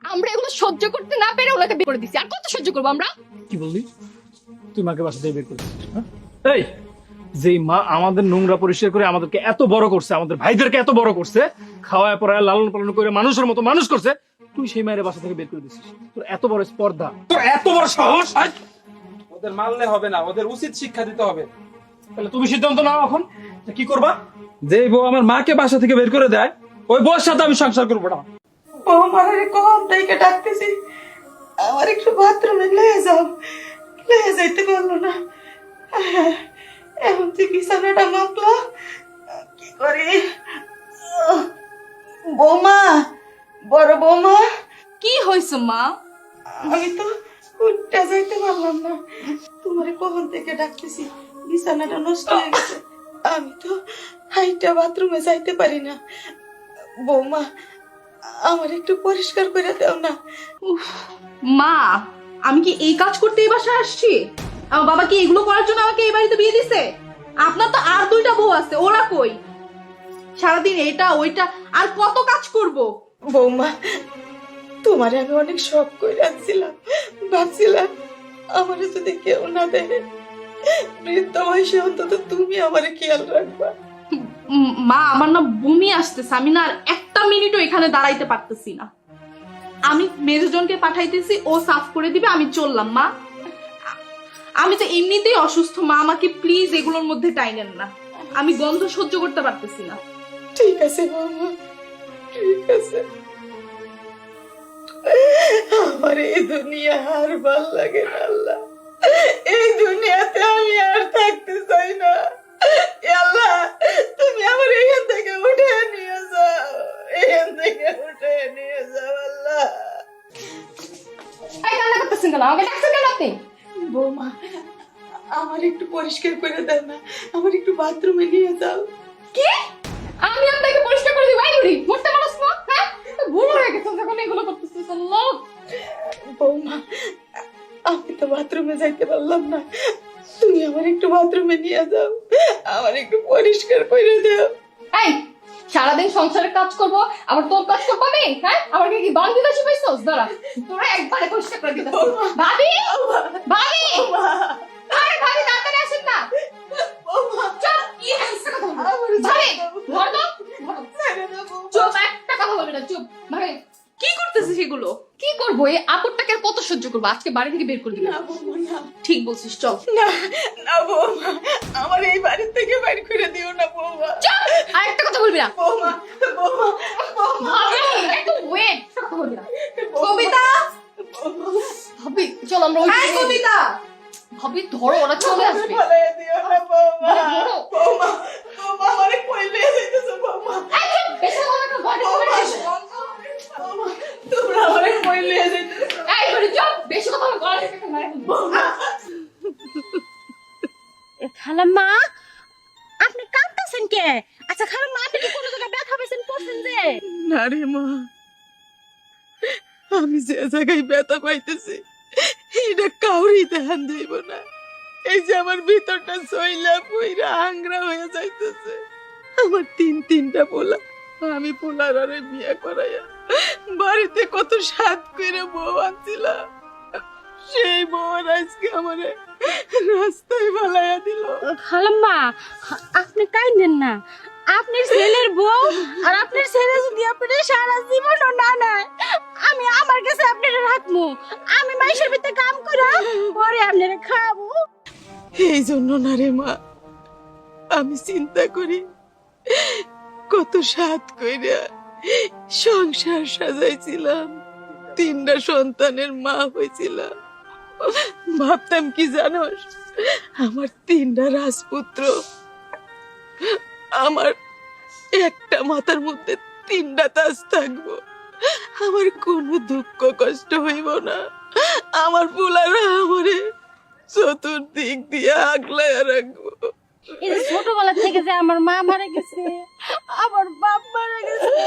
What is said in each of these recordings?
আমরা এগুলো সহ্য করতে না পেরে ওনাকে বের করে দিছি। আর কত সহ্য করবো আমরা? কি বললি? তুই মাকে বাসা থেকে বের করে দিছিস? এই যে মা আমাদের নোংরা পরিষ্কার করে আমাদেরকে এত বড় করছে, আমাদের ভাইদেরকে এত বড় করছে, খাওয়ায় পড়ায় লালন পালন করে মানুষের মতো মানুষ করছে, তুই সেই মায়ের বাসা থেকে বের করে দিছিস? তোর এত বড় স্পর্ধা, তোর এত বড় সাহস! ওদের মারলে হবে না, ওদের উচিত শিক্ষা দিতে হবে। তাহলে তুমি সিদ্ধান্ত নাও এখন যে কি করবা। যে বউ আমার মাকে বাসা থেকে বের করে দেয়, ওই বউর সাথে আমি সংসার করবো না। বৌমারে কখন থেকে ডাকতেছি, আমার একটু বাথরুমে লয়ে যাও, লয়ে যাইতে পারলো না। এখন তুই বিছানাটা মাপলা, কি করি? বৌমা, বড় বৌমা, কি হয়েছে মা? আমি তো উঠতে যাইতে পারলাম না, তোমারে কখন থেকে ডাকতেছি, বিছানাটা নষ্ট হয়ে গেছে, আমি তো হাইটা বাথরুমে যাইতে পারি না। বৌমা, আমার একটু পরিষ্কার করে দাও না। উফ, মা আমি কি এই কাজ করতে এই বাসায় আসছি? আমার বাবা কি এগুলো করার জন্য আমাকে এই বাড়িতে বিয়ে দিছে? আপনার তো আর দুইটা বউ আছে, ওরা কই? সারাদিন এটা ওইটা আর কত কাজ করব? বৌমা, তোমারে আমি অনেক শখ করে রাখছিলাম, ভাবছিলাম আমারে যদি কেউ না দেখে, বৃদ্ধ বয়সে অন্তত তুমি আমারে খেয়াল রাখবা। মা আমার না বমি আসতেছে, আমি না আর একটা মিনিটও এখানে দাঁড়াইতে পারতেছি না। আমি মেজজনকে পাঠাইতেছি, ও সাফ করে দিবে, আমি চললাম। মা আমি তো এমনিতেই অসুস্থ, মা আমাকে প্লিজ এগুলোর মধ্যে টাইনেন না, আমি গন্ধ সহ্য করতে পারতেছি না। ঠিক আছে বৌমা, ঠিক আছে। আমার এই দুনিয়া আর ভাল লাগে না আল্লাহ, এই দুনিয়াতে আমি আর থাকতে চাই না। আল্লাহ, তুমি আমার এখান থেকে উঠে নিয়ে যাও, এখান থেকে উঠে নিয়ে যাও আল্লাহ। এই কান্না করতেছেন কেন? আমাকে ডাকছেন কেন আপনি? বৌমা, আমার একটু পরিষ্কার করে দাও না, আমার একটু বাথরুমে নিয়ে যাও। কি? আমি আপনাকে পরিষ্কার করে দিব? এই বুড়ি মরতে মানুষ না, হ্যাঁ? বুড়ো হয়ে গেছে যখন এগুলো করতেছিস। আল্লাহ, বৌমা, আমি তো বাথরুমে যাইতে পারলাম না, তুমি আমার একটু বাথরুমে নিয়ে যাও, আমার একটু পরিষ্কার করে দাও। এই সারাদিন সংসারের কাজ করব, আবার তোর কাজ করবো আমি? হ্যাঁ, আমার কি বান্দি দাসী পাইছস? দাঁড়া, তোরা একবারে পরিষ্কার করে দিতে। ভাবি, ভাবি, আরে ভাবি তাড়াতাড়ি আসেন না। চুপ, কি হইছে কথা বলবি? ভাবি, ধর তো, চুপ, একটা কথা বলবি না, চুপ। ভাবি কি করতেছিস এগুলো? কি করবো? এই আপুরটাকে আর কত সহ্য করবো? আজকে বাড়ি থেকে বের করে দিবি। না বৌমা, না, ঠিক বলছিস, চল। না, না বৌমা, আমার এই বাড়ি থেকে বাইর করে দিও না বৌমা। চুপ, আর একটা কথা বলবি না। বৌমা, বৌমা, বৌমা, ভাবি একটু ওয়েট, একটা কথা বলবি না। কবিতা, ভাবি চল আমরা ওই এই কবিতা, ভাবি ধরো, ওরা চলে আসবে। ফেলাই দিও না বৌমা, ধরো। বৌমা, বৌমা, আমারে কই লয়ে যাইতেছো বৌমা? এই চুপ, বেশি কথা একটা বডি করে দিস। বৌমা, তোমরা আমারে কই লয়ে যাইতেছো? এই বুড়ি চুপ, বেশি কথা বলে গলা থেকে মেরে ফেলবো। খালাম্মা, আপনি কাঁদতেছেন কে? আচ্ছা খালাম্মা, আপনি কি কোনো জায়গায় ব্যথা পেয়েছেন, পড়ছেন যে? না রে মা, আমি যে জায়গায় ব্যথা পাইতেছি এটা কাউরি ধ্যান দিব না। এই যে আমার ভিতরটা সইলা পুইরা আংরা হয়ে যাইতেছে। আমার তিনটা পোলা, আমি পোলার আরে বিয়ে করাইয়া বাড়িতে কত সাত করে বউ আনছিলাম, সেই বউ আজকে আমারে রাস্তায় ফালাইয়া দিল। খালাম্মা, আপনি কাঁদেন না। আপনার ছেলের বউ আর আপনার ছেলে যদি আপনার সারা জীবনও না নেয়, আমি আমার কাছে আপনারা রাখবো। আমি মাইশের ভিতরে কাম করে পরে আপনারা খাবো। এই জন্য না রে মা, আমি চিন্তা করি কত সাত কইরা সংসার সাজাইছিলাম, তিনটা সন্তানের মা হয়েছিলাম। ভাবতাম কি জানোস, আমার তিনটা রাজপুত্র, আমার একটা মাথার মধ্যে তিনটা তাজ থাকবো, আমার কোনো দুঃখ কষ্ট হইব না, আমার পোলারা আমারে চতুর্দিক দিয়ে আগলাইয়া রাখবো। এই যে ছোটবেলা থেকে যে আমার মা মারা গেছে, আমার বাপ মারা গেছে,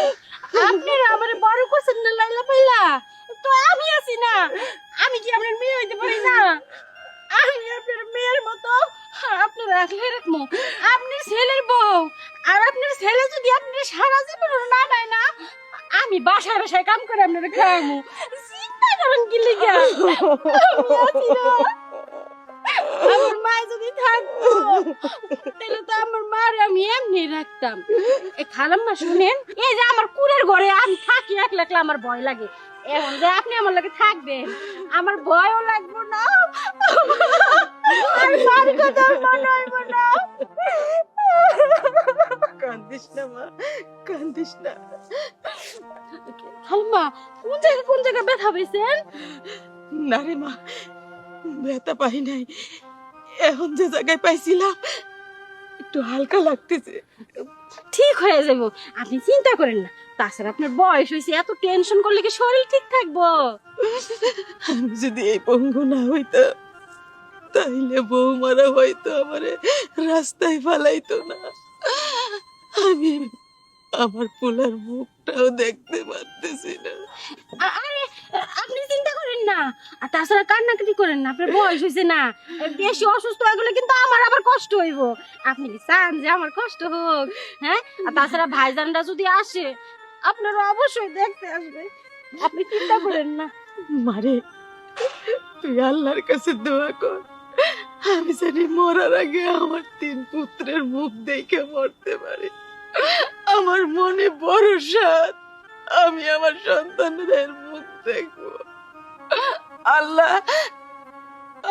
আপনারা আমার বড় করছেন না লাইলা পাইলা, তো আমি আছি না, আমি কি আপনার মেয়ে হইতে পারি না? আমি আপনার মেয়ের মতো আপনার রাখলে রাখবো। আপনি ছেলের বউ আর আপনার ছেলে যদি আপনার সারা জীবন না নেয় না, আমি আমি বাসায় বাসায় কাম করে আপনারা খাওয়ামু। চিন্তা করেন কি লিগা? আমার মা যদি থাকতো তাহলে তো আমার মার আমি এমনি রাখতাম। এ খালাম্মা শুনেন, এই যে আমার কুড়ের ঘরে আমি থাকি একলা একলা, আমার ভয় লাগে। এখন যে আপনি আমার লাগে থাকবেন, আমার ভয়ও লাগবে না, আর মার কথা মনে হইব না। কান্দিস না মা, কান্দিস না। খালাম্মা কোন জায়গায় ব্যথা পেয়েছেন? না রে মা, ব্যথা পাই নাই। এখন যে জায়গায় পাইছিলাম একটু হালকা লাগতেছে। ঠিক হয়ে যাবো, আপনি চিন্তা করেন না। তাছাড়া আপনার বয়স হয়েছে, এত টেনশন করলে কি শরীর ঠিক থাকবো? আমি যদি এই পঙ্গু না হইতো তাইলে বৌমারা হয়তো আমারে রাস্তায় ফালাইতো না। আমি আমার পোলার মুখটাও দেখতে পারতেছি না। আরে আপনি চিন্তা করেন না, আর তাছাড়া কান্নাকাটি করেন না, আপনার বয়স হয়েছে না। বেশি অসুস্থ হয়ে গেলে কিন্তু আমার আবার কষ্ট হইব। আপনি কি চান যে আমার কষ্ট হোক? হ্যাঁ, আর তাছাড়া ভাইজানরা যদি আসে আপনারা অবশ্যই দেখতে আসবে, আপনি চিন্তা করেন না। মারে, তুই আল্লাহর কাছে দোয়া কর, আমি জানি মরার আগে আমার 3 পুত্রের মুখ দেখে মরতে পারি। আমার মনে ভরসা, আমি আমার সন্তানদের মুখ দেখবো। আল্লাহ,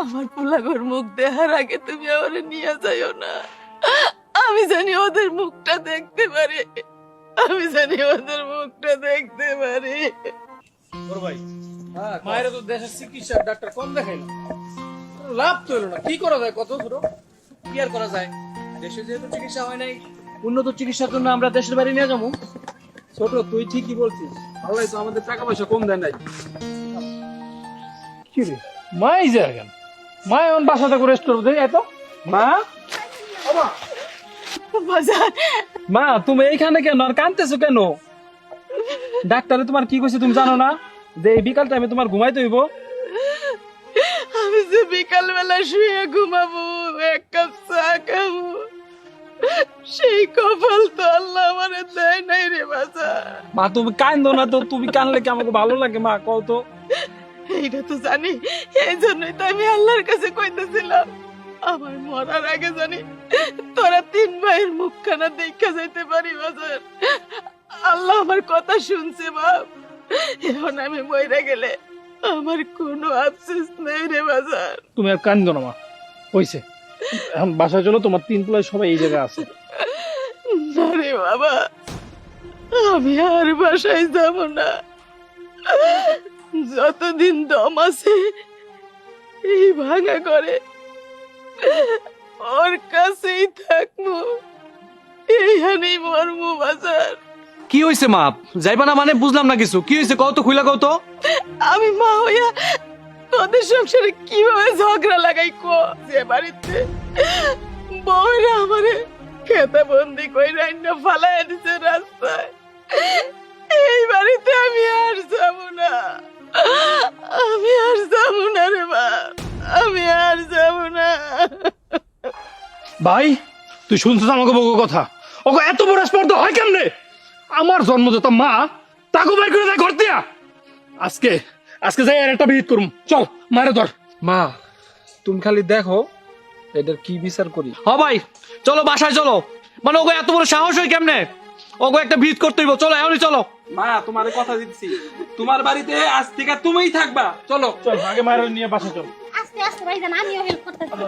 আমার পোলাগর মুখ দেখার আগে তুমি আমার নিয়ে যাইও না। আমি জানি ওদের মুখটা দেখতে পারি, আমি জানি ওদের মুখটা দেখতে পারি। বড় ভাই, মায়ের তো দেশের চিকিৎসার ডাক্তার কম দেখাইলো, লাভ তো হলো না। কি করা যায় কত ছোট? কি আর করা যায়? দেশে যেহেতু চিকিৎসা হয় নাই, উন্নত চিকিৎসার জন্য আমরা দেশের বাড়ি নিয়ে যাবো। ছোট তুই ঠিকই বলছিস, আল্লাহ তো আমাদের টাকা পয়সা কম দেয় নাই। কি রে মাই যায় কেন? মা এখন বাসাতে করে রেস্ট করবো এত। মা, বাজার, মা তুমি এইখানে কেন আর কাঁদতেছো কেন? ডাক্তারে তোমার কি কইছে তুমি জানো না? যে এই বিকাল টাইমে তোমার ঘুমাইতে হইব। আমি যে বিকাল বেলা শুয়ে ঘুমাবো, 1 কাপ চা খাবো, সেই কপাল তো আল্লাহ আমার দেয় নাই রে বাজার। মা তুমি কান্দো না তো, তুমি কানলে কি আমাকে ভালো লাগে মা? কও তো। এইটা তো জানি, এই জন্যই তো আমি আল্লাহর কাছে কইতেছিলাম আমার মরার আগে জানি তোরা 3 ভাইয়ের মুখখানা দেখা যাইতে পারি বাজার। আল্লাহ আমার কথা শুনছে বাপ, এখন আমি মইরা গেলে আমার কোনো আফসোস নাই রে বাজার। তুমি আর কান্দো না মা, হইছে। এখন বাসায় চলো, তোমার 3 প্লাই সবাই এই জায়গায় আছে। না রে বাবা, আমি আর বাসায় যাব না। যতদিন দম আছে এই ভাঙা করে ওর কাছেই থাকবো, এইখানেই মরবো বাজার। কি হয়েছে মা? যাইবা না মানে বুঝলাম না কিছু। কি হয়েছে কও তো, খুইলা কও তো। আমি মা হইয়া তোদের সংসারে কিভাবে ঝগড়া লাগাই কো? যে বাড়িতে বউরা আমারে খেতে বন্দি কইরা না ফালাইয়া দিছে রাস্তায়, এই বাড়িতে আমি আর যাব না, আমি আর যাব না রে বাপ, আমি আর যাব না। ভাই তুই শুনছিস আমাকে বউ কথা? ওকে এত বড় স্পর্ধা হয় কেমনে? আমার জন্মদাতা মা তাকে বাইর করে দেয় ঘর দিয়া। আজকে যাই আর একটা বিহিত করুম। চল মারে ধর। মা তুমি খালি দেখো এটার কি বিচার করি। হ ভাই চলো বাসায় চলো। মানে ওগো এত বড় সাহস হয় কেমনে? ওগো একটা ভিত করতে হইব। চলো এখনই চলো। মা তোমার কথা দিচ্ছি, তোমার বাড়িতে আজ থেকে তুমিই থাকবা। চলো চল আগে মায়ের নিয়ে বাসায় চল। আস্তে আস্তে ভাইজান, আমিও হেল্প করতেছি।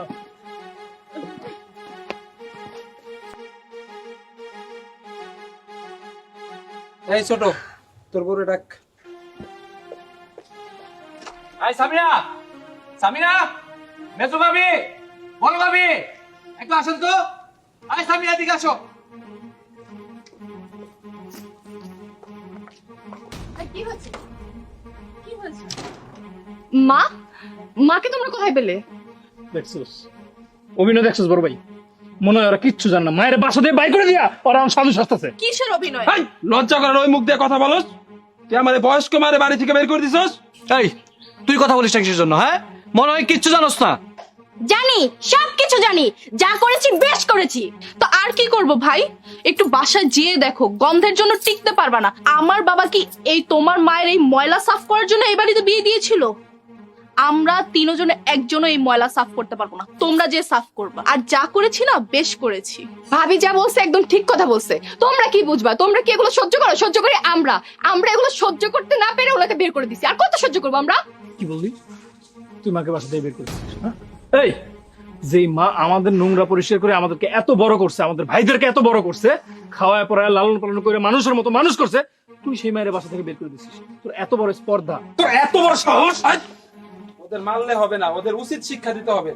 এই ছোট, তোর বউরে ডাক। আই সামিরা, সামিরা, মেজো ভাবি, বড় ভাবি, একটু আসেন তো। আই সামিরা দিকে আসো। কি হচ্ছে? মা, মাকে তোমরা কোথায় পেলে? দেখছিস অভিনয় দেখছিস বড় ভাই? মনে হয় ওরা কিচ্ছু জান না। মায়ের বাসা দিয়ে বাই করে দিয়া ওরা আমার সাধু সাজতেছে। কিসের অভিনয়? এই লজ্জা করার ওই মুখ দিয়ে কথা বলস? তুই আমার বয়স্ক মারে বাড়ি থেকে বের করে দিছস। এই তুই কথা বলিস না কিসের জন্য? হ্যাঁ মনে হয় কিচ্ছু জানোস না। জানি, সবকিছু জানি, যা করেছি বেশ করেছি। তো আর কি করব ভাই, একটু বাসায় যেয়ে দেখো, গন্ধের জন্য টিকতে পারবা না। আমার বাবা কি এই তোমার মায়ের এই ময়লা সাফ করার জন্য এই বাড়িতে বিয়ে দিয়েছিল? আমরা তিনজনে একজনও এই ময়লা সাফ করতে পারবো না, তোমরা যে সাফ করবা। আর যা করেছি না, বেশ করেছি। ভাবি যা বলছে একদম ঠিক কথা বলছে। তোমরা কি বুঝবা? তোমরা কি এগুলো সহ্য করো? সহ্য করি আমরা। আমরা এগুলো সহ্য করতে না পেরে ওনাকে বের করে দিছি। আর কত সহ্য করবো আমরা? কি বললি? তুই মাকে বাসা থেকে বের করেছিস, হ্যাঁ? এই, যেই মা আমাদের নোংরা পরিষ্কার করে আমাদেরকে এত বড় করছে, আমাদের ভাইদেরকে এত বড় করছে, খাওয়ায় পড়ায় লালন পালন করে মানুষের মতো মানুষ করছে, তুই সেই মায়ের বাসা থেকে বের করে দিছিস। তোর এত বড় স্পর্ধা, তোর এত বড় সাহস! ওদের মারলে হবে না, ওদের উচিত শিক্ষা দিতে হবে।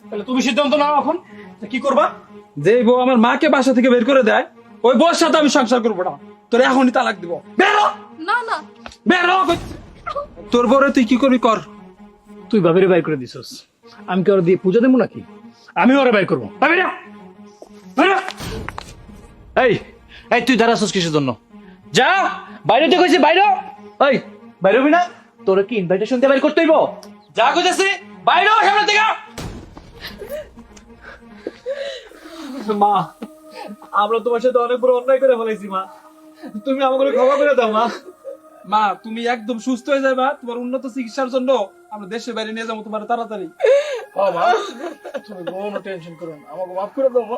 তাহলে তুমি সিদ্ধান্ত নাও এখন যে কি করবা। যে বউ আমার মাকে বাসা থেকে বের করে দেয়, ওই বউর সাথে আমি সংসার করবো না। তোর এখনই তালাক দিব। বেরো, না না, বেরো। তোর বউরে তুই কি করবি কর। তুই বাবিরে বাইর করে দিছস, আমি কি ওরা দিয়ে পূজা দেবো নাকি? আমি ওরা বাইর করবো। বাবিরা, বাইরে। এই এই তুই দাঁড়াছিস কিসের জন্য? যা বাইরে, তো কইছি বাইরে। এই বাইরে হবি না? তোর কি ইনভাইটেশন দিয়ে বাইরে করতে হইব? যা কইতাছি বাইরে হ সামনে থেকে। মা, আমরা তোমার সাথে অনেক বড় অন্যায় করে ফেলাইছি মা, তুমি আমাকে ক্ষমা করে দাও মা। মা, তুমি একদম সুস্থ হয়ে যাবে, তোমার উন্নত চিকিৎসার জন্য আমরা দেশের বাইরে নিয়ে যাবো তোমার তাড়াতাড়ি। তুমি কোনো টেনশন করো না, আমাকে মাফ করে দাও মা।